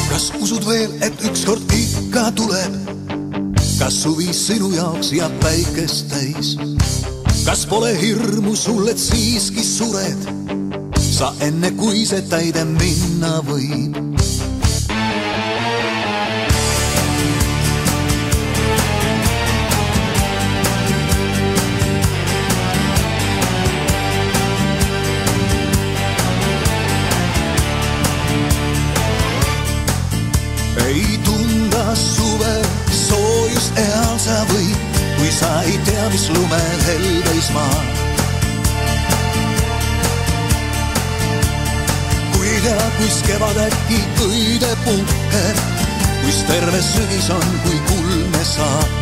Kas usud veel, et ükskord ikka tuleb? Kas suvi sinu jaoks jääb päikest täis? Kas pole hirmu sul, et siiski sured sa enne, kui see täide minna võib? Ei tunda suve soojust eal sa võid, kui sa ei tea, mis lumel helbeis maa. Kui tea, kuis kevad äkki õide puhkeb, kuis terve sügis on, kui kulme saab.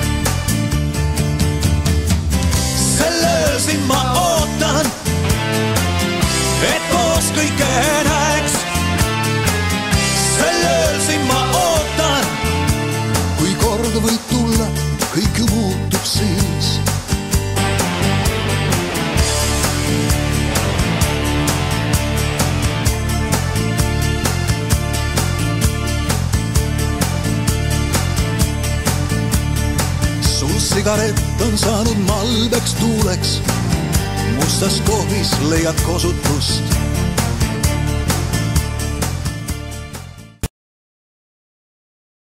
Selle öösin ma ootan, et koos kõike näeks. Selle öösin ma ootan, kui kord võib tulla, kõik ju muutub siis. Sul sigaret on saanud malbeks tuuleks, mustas kohvis leiad kosutust.